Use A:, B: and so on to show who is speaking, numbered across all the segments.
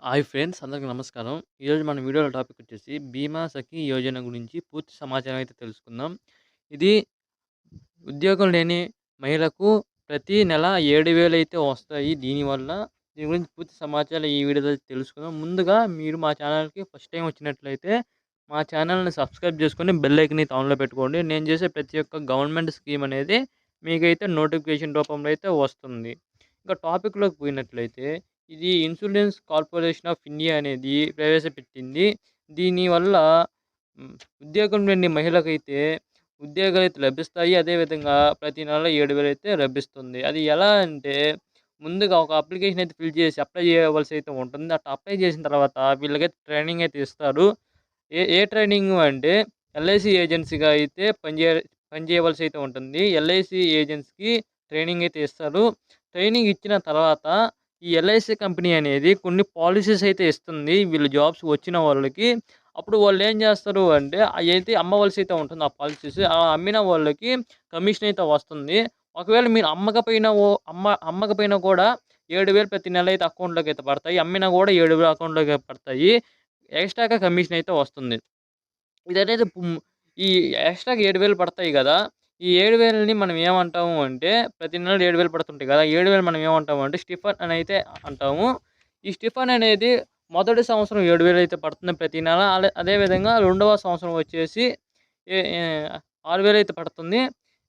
A: Hi friends, అందరికి నమస్కారం. ఈరోజు మన వీడియోలో టాపిక్ వచ్చేసి బీమా సఖీ యోజన గురించి పూర్తి సమాచారం అయితే తెలుసుకుందాం. ఇది ఉద్యోగం లేని మహిళలకు ప్రతి నెల 7,000 అయితే వస్తాయి. దీని గురించి పూర్తి సమాచారం ఈ వీడియోలో తెలుసుకుందాం. ముందుగా మీరు మా ఛానల్‌కి ఫస్ట్ టైమ్ వచ్చినట్లయితే మా ఛానల్‌ని సబ్స్క్రైబ్ చేసుకొని బెల్ ఐకాన్ అయితే ఆన్‌లో పెట్టుకోండి. నేను చేసే ప్రతి ఒక్క గవర్నమెంట్ స్కీమ్ అనేది మీకైతే నోటిఫికేషన్ రూపంలో అయితే వస్తుంది. ఇంకా టాపిక్‌లోకి పోయినట్లయితే ఇది ఇన్సూరెన్స్ కార్పొరేషన్ ఆఫ్ ఇండియా అనేది ప్రవేశపెట్టింది. దీనివల్ల హ్మ్, ఉద్యోగం లేని మహిళకైతే ఉద్యోగాలైతే లభిస్తాయి. అదేవిధంగా ప్రతి నెల 7,000 అయితే లభిస్తుంది. అది ఎలా అంటే ముందుగా ఒక అప్లికేషన్ అయితే ఫిల్ చేసి అప్లై చేయవలసి అయితే ఉంటుంది. అట్లా అప్లై చేసిన తర్వాత వీళ్ళకైతే ట్రైనింగ్ అయితే ఇస్తారు. ఏ ఏ ట్రైనింగు అంటే ఎల్ఐసి ఏజెన్సీగా అయితే పనిచేయవలసి అయితే ఉంటుంది. ఎల్ఐసి ఏజెన్సీకి ట్రైనింగ్ అయితే ఇస్తారు. ట్రైనింగ్ ఇచ్చిన తర్వాత ఈ ఎల్ఐసి కంపెనీ అనేది కొన్ని పాలిసీస్ అయితే ఇస్తుంది. వీళ్ళు జాబ్స్ వచ్చిన వాళ్ళకి. అప్పుడు వాళ్ళేం జేస్తారు అంటే అయైతే అమ్మవలసి అయితే ఉంటుంది ఆ పాలిసీస్. అమ్మిన వాళ్ళకి కమిషన్ అయితే వస్తుంది. ఒకవేళ మీరు అమ్మకపోయినా కూడా 7,000 ప్రతి నెల అయితే అకౌంట్‌లోకి అయితే పడతాయి. అమ్మినా కూడా 7,000 అకౌంట్‌లోకి పడతాయి. ఎక్స్‌ట్రాగా కమిషన్ అయితే వస్తుంది. ఇదనేది ఈ ఎక్స్‌ట్రాగా 7,000 పడతాయి గదా! ఈ 7,000ని మనం ఏమంటాము అంటే ప్రతి నెల 7,000 పడుతుంటాయి గదా! 7,000 మనం ఏమంటాము అంటే స్టిఫన్ అనైతే అంటాము. ఈ స్టిఫన్ అనేది మొదటి సంవత్సరం 7,000 అయితే పడుతుంది ప్రతి నెల. అదేవిధంగా రెండవ సంవత్సరం వచ్చేసి ఏ ఏ 6,000 అయితే పడుతుంది.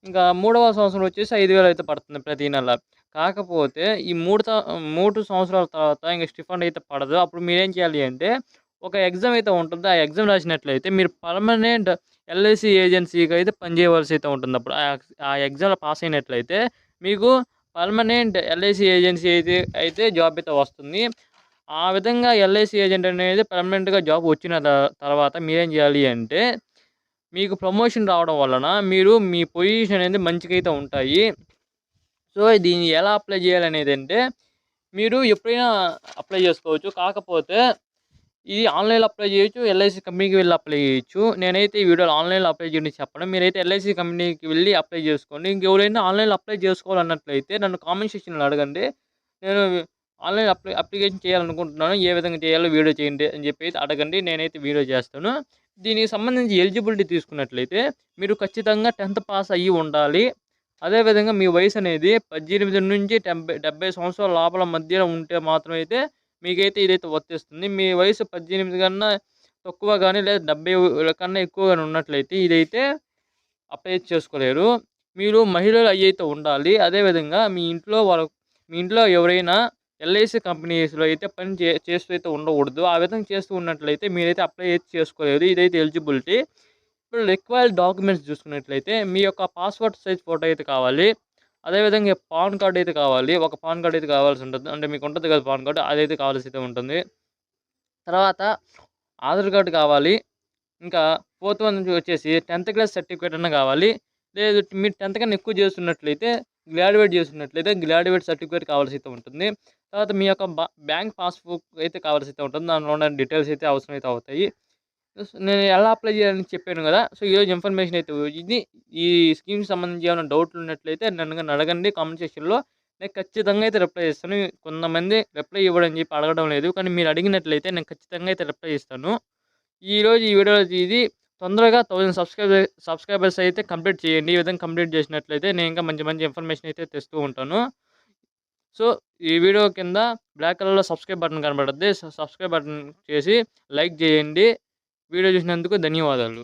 A: ఇంకా మూడవ సంవత్సరం వచ్చేసి 5,000 అయితే పడుతుంది ప్రతి నెల. కాకపోతే ఈ 3 సంవత్సరాల తర్వాత ఇంక స్టిఫండ్ అయితే పడదు. అప్పుడు మీరేం చేయాలి అంటే ఒక ఎగ్జామ్ అయితే ఉంటుంది. ఆ ఎగ్జామ్ రాసినట్లయితే మీరు పర్మనెంట్ ఎల్ఐసి ఏజెన్సీకి అయితే పనిచేయవలసి అయితే ఉంటుందప్పుడు. ఆ ఎగ్జామ్‌లో పాస్ అయినట్లయితే మీకు పర్మనెంట్ ఎల్ఐసి ఏజెన్సీ అయితే జాబ్ అయితే వస్తుంది. ఆ విధంగా ఎల్ఐసి ఏజెంట్ అనేది పర్మనెంట్‌గా జాబ్ వచ్చిన తర్వాత మీరేం చేయాలి అంటే, మీకు ప్రమోషన్ రావడం వలన మీరు మీ పొజిషన్ అనేది మంచిగైతే ఉంటాయి. సో, దీన్ని ఎలా అప్లై చేయాలనేదంటే, మీరు ఎప్పుడైనా అప్లై చేసుకోవచ్చు. కాకపోతే ఇది ఆన్‌లైన్‌లో అప్లై చేయొచ్చు. ఎల్ఐసి కంపెనీకి వెళ్లి అప్లై చేయొచ్చు. నేనైతే ఈ వీడియోలో ఆన్‌లైన్‌లో అప్లై చేయమని చెప్పను. మీరైతే ఎల్ఐసి కంపెనీకి వెళ్లి అప్లై చేసుకోండి. ఇంకెవరైనా ఆన్‌లైన్‌లో అప్లై చేసుకోవాలన్నట్లయితే నన్ను కామెంట్ సెక్షన్‌లో అడగండి. నేను ఆన్‌లైన్ అప్లికేషన్ చేయాలనుకుంటున్నాను. ఏ విధంగా చేయాలో వీడియో చేయండి అని చెప్పి అడగండి. నేనైతే వీడియో చేస్తాను. దీనికి సంబంధించి ఎలిజిబిలిటీ తీసుకున్నట్లయితే మీరు ఖచ్చితంగా 10థ్ పాస్ అయ్యి ఉండాలి. అదేవిధంగా మీ వయసనేది 18-70 సంవత్సరాల లోపల మధ్యలో ఉంటే మాత్రమైతే మీకైతే ఇదైతే వర్తిస్తుంది. మీ వయసు 18 కన్నా తక్కువ గాని, లేదా 70 కన్నా ఎక్కువ గాని ఉన్నట్లయితే ఇదైతే అప్లై చేసుకోలేరు. మీరు మహిళలు అయ్యైతే ఉండాలి. అదేవిధంగా మీ ఇంట్లో ఎవరైనా ఎల్ఐసి కంపెనీస్‌లో అయితే పని చేస్తూ అయితే ఉండకూడదు. ఆ విధంగా చేస్తూ ఉన్నట్లయితే మీరైతే అప్లై అయితే చేసుకోలేరు. ఇదైతే ఎలిజిబిలిటీ. ఇప్పుడు రిక్వైర్డ్ డాక్యుమెంట్స్ చూసుకున్నట్లయితే మీ యొక్క పాస్‌పోర్ట్ సైజ్ ఫోటో అయితే కావాలి. అదేవిధంగా పాన్ కార్డ్ అయితే కావాలి. ఒక పాన్ కార్డ్ అయితే కావాల్సి ఉంటుంది. అంటే మీకు ఉంటది కదా! పాన్ కార్డ్ అదైతే కావాల్సి అయితే ఉంటుంది. తర్వాత ఆధార్ కార్డ్ కావాలి. ఇంకా ఫోర్త్ వన్ వచ్చేసి 10థ్ క్లాస్ సర్టిఫికేట్ అన్నా కావాలి. లేదు మీరు 10థ్ కన్నా ఎక్కువ చేస్తున్నట్లయితే గ్రాడ్యుయేట్ సర్టిఫికేట్ కావాల్సి అయితే ఉంటుంది. తర్వాత మీ యొక్క బ్యాంక్ పాస్‌బుక్ అయితే కావాల్సి అయితే ఉంటుంది. దాంట్లో ఉన్న డీటెయిల్స్ అయితే అవసరం అయితే అవుతాయి. నేను ఎలా అప్లై చేయాలని చెప్పాను గదా! సో, ఈరోజు ఇన్ఫర్మేషన్ అయితే ఇది. ఈ స్కీమ్‌కి సంబంధించి ఏమైనా డౌట్లు ఉన్నట్లయితే నన్ను గాని అడగండి కామెంట్ సెక్షన్‌లో. నేను ఖచ్చితంగా అయితే రిప్లై ఇస్తాను. కొంతమంది రిప్లై ఇవ్వడని చెప్పి అడగడం లేదు. కానీ మీరు అడిగినట్లయితే నేను ఖచ్చితంగా అయితే రిప్లై ఇస్తాను. ఈరోజు ఈ వీడియోలో ఇది తొందరగా 1000 సబ్స్క్రైబర్స్ అయితే కంప్లీట్ చేయండి. ఈ విధంగా కంప్లీట్ చేసినట్లయితే నేను ఇంకా మంచి మంచి ఇన్ఫర్మేషన్ అయితే తెస్తూ ఉంటాను. సో, ఈ వీడియో కింద బ్లాక్ కలర్‌లో సబ్స్క్రైబ్ బటన్ కనపడుద్ది. సబ్స్క్రైబ్ బటన్ చేసి లైక్ చేయండి. వీడియో చూసినందుకు ధన్యవాదాలు.